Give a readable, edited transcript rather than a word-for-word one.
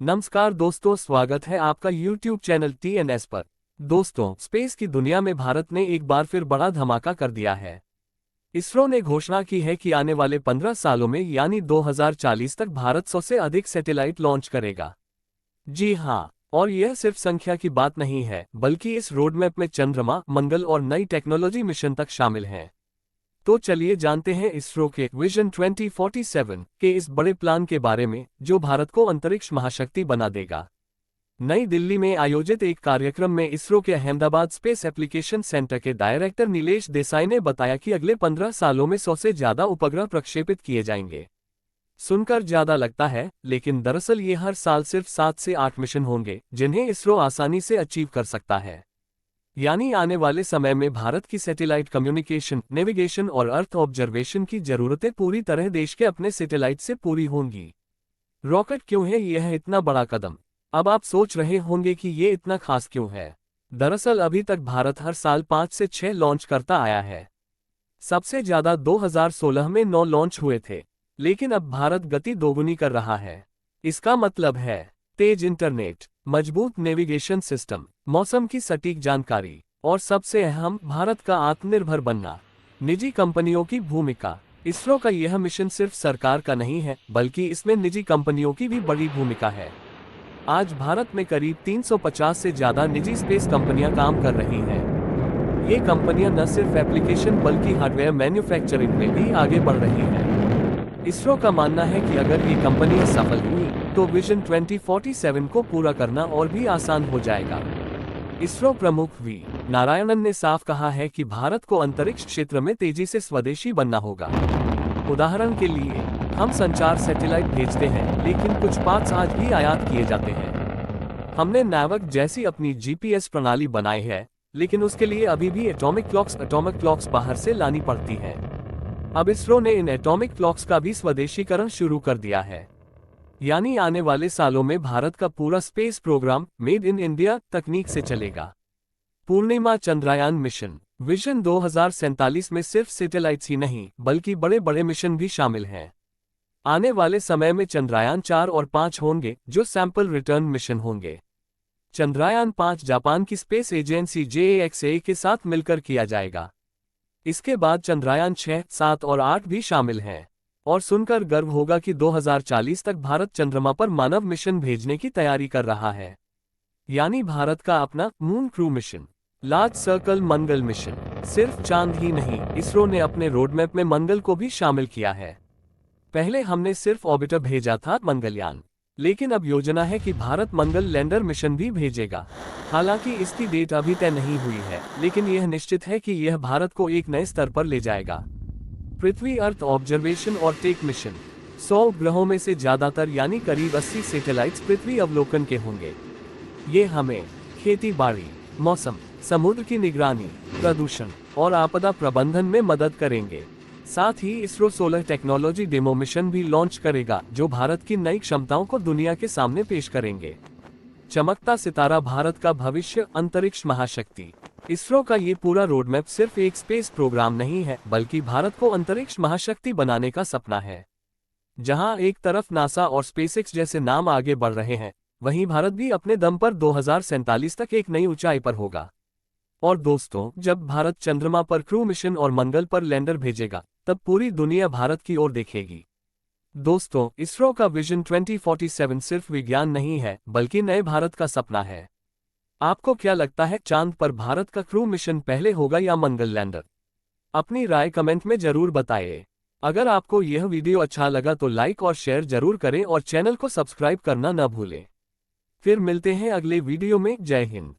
नमस्कार दोस्तों, स्वागत है आपका YouTube चैनल TNS पर। दोस्तों, स्पेस की दुनिया में भारत ने एक बार फिर बड़ा धमाका कर दिया है। इसरो ने घोषणा की है कि आने वाले 15 सालों में यानी 2040 तक भारत 100 से अधिक सैटेलाइट लॉन्च करेगा। जी हाँ, और यह सिर्फ संख्या की बात नहीं है, बल्कि इस रोडमैप में चंद्रमा, मंगल और नई टेक्नोलॉजी मिशन तक शामिल हैं। तो चलिए जानते हैं इसरो के विजन 2047 के इस बड़े प्लान के बारे में, जो भारत को अंतरिक्ष महाशक्ति बना देगा। नई दिल्ली में आयोजित एक कार्यक्रम में इसरो के अहमदाबाद स्पेस एप्लीकेशन सेंटर के डायरेक्टर नीलेश देसाई ने बताया कि अगले 15 सालों में 100 से ज्यादा उपग्रह प्रक्षेपित किए जाएंगे। सुनकर ज्यादा लगता है, लेकिन दरअसल ये हर साल सिर्फ 7 से 8 मिशन होंगे, जिन्हें इसरो आसानी से अचीव कर सकता है। यानी आने वाले समय में भारत की सैटेलाइट कम्युनिकेशन, नेविगेशन और अर्थ ऑब्जर्वेशन की जरूरतें पूरी तरह देश के अपने सैटेलाइट से पूरी होंगी। रॉकेट क्यों है यह इतना बड़ा कदम? अब आप सोच रहे होंगे कि ये इतना खास क्यों है। दरअसल अभी तक भारत हर साल 5 से 6 लॉन्च करता आया है। सबसे ज्यादा 2016 में 9 लॉन्च हुए थे, लेकिन अब भारत गति दोगुनी कर रहा है। इसका मतलब है तेज इंटरनेट, मजबूत नेविगेशन सिस्टम, मौसम की सटीक जानकारी और सबसे अहम, भारत का आत्मनिर्भर बनना। निजी कंपनियों की भूमिका। इसरो का यह मिशन सिर्फ सरकार का नहीं है, बल्कि इसमें निजी कंपनियों की भी बड़ी भूमिका है। आज भारत में करीब 350 से ज्यादा निजी स्पेस कंपनियां काम कर रही हैं। ये कंपनियां न सिर्फ एप्लीकेशन बल्कि हार्डवेयर मैन्युफैक्चरिंग में भी आगे बढ़ रही हैं। इसरो का मानना है कि अगर ये कंपनियां सफल हुई तो विजन 2047 को पूरा करना और भी आसान हो जाएगा। इसरो प्रमुख वी नारायणन ने साफ कहा है कि भारत को अंतरिक्ष क्षेत्र में तेजी से स्वदेशी बनना होगा। उदाहरण के लिए, हम संचार सैटेलाइट भेजते हैं, लेकिन कुछ पार्ट्स आज भी आयात किए जाते हैं। हमने नावक जैसी अपनी GPS प्रणाली बनाई है, लेकिन उसके लिए अभी भी एटॉमिक क्लॉक्स बाहर से लानी पड़ती हैं। अब इसरो ने इन एटॉमिक क्लॉक्स का भी स्वदेशीकरण शुरू कर दिया है। यानी आने वाले सालों में भारत का पूरा space programme made in India तकनीक से चलेगा। पूर्णिमा चंद्रयान मिशन। विजन 2047 में सिर्फ सैटेलाइट्स ही नहीं, बल्कि बड़े बड़े मिशन भी शामिल हैं। आने वाले समय में चंद्रयान 4 और 5 होंगे, जो सैंपल रिटर्न मिशन होंगे। चंद्रयान 5 जापान की स्पेस एजेंसी JAXA के साथ मिलकर किया जाएगा। इसके बाद चंद्रयान 6, 7 और 8 भी शामिल हैं। और सुनकर गर्व होगा कि 2040 तक भारत चंद्रमा पर मानव मिशन भेजने की तैयारी कर रहा है। यानी भारत का अपना moon crew mission, large circle Mangal mission. सिर्फ चांद ही नहीं, इसरो ने अपने रोडमैप में मंगल को भी शामिल किया है। पहले हमने सिर्फ ऑर्बिटर भेजा था, मंगलयान, लेकिन अब योजना है कि भारत मंगल लैंडर मिशन भी भेजेगा। हालांकि इसकी डेट अभी तय नहीं हुई है, लेकिन यह निश्चित है कि यह भारत को एक नए स्तर पर ले जाएगा। पृथ्वी अर्थ ऑब्जर्वेशन और टेक मिशन। 100 ग्रहों में से ज्यादातर यानी करीब 80 सैटेलाइट्स पृथ्वी अवलोकन के होंगे। ये हमें खेती बाड़ी, मौसम, समुद्र की निगरानी, प्रदूषण और आपदा प्रबंधन में मदद करेंगे। साथ ही ISRO solar technology demo mission भी लॉन्च करेगा, जो भारत की नई क्षमताओं को दुनिया के सामने पेश करेंगे। चमकता सितारा, भारत का भविष्य, अंतरिक्ष महाशक्ति। इसरो का ये पूरा रोडमैप सिर्फ एक स्पेस प्रोग्राम नहीं है, बल्कि भारत को अंतरिक्ष महाशक्ति बनाने का सपना है। जहां एक तरफ नासा और स्पेसएक्स जैसे नाम आगे बढ़ रहे हैं, वहीं भारत भी अपने दम पर 2047 तक एक नई ऊंचाई पर होगा। और दोस्तों, जब भारत चंद्रमा पर क्रू मिशन और मंगल पर लैंडर भेजेगा, तब पूरी दुनिया भारत की ओर देखेगी। दोस्तों, इसरो का विजन 2047 सिर्फ विज्ञान नहीं है, बल्कि नए भारत का सपना है। आपको क्या लगता है, चांद पर भारत का क्रू मिशन पहले होगा या मंगल लैंडर? अपनी राय कमेंट में जरूर बताइए। अगर आपको यह वीडियो अच्छा लगा तो लाइक और शेयर जरूर करें और चैनल को सब्सक्राइब करना न भूलें। फिर मिलते हैं अगले वीडियो में। जय हिंद।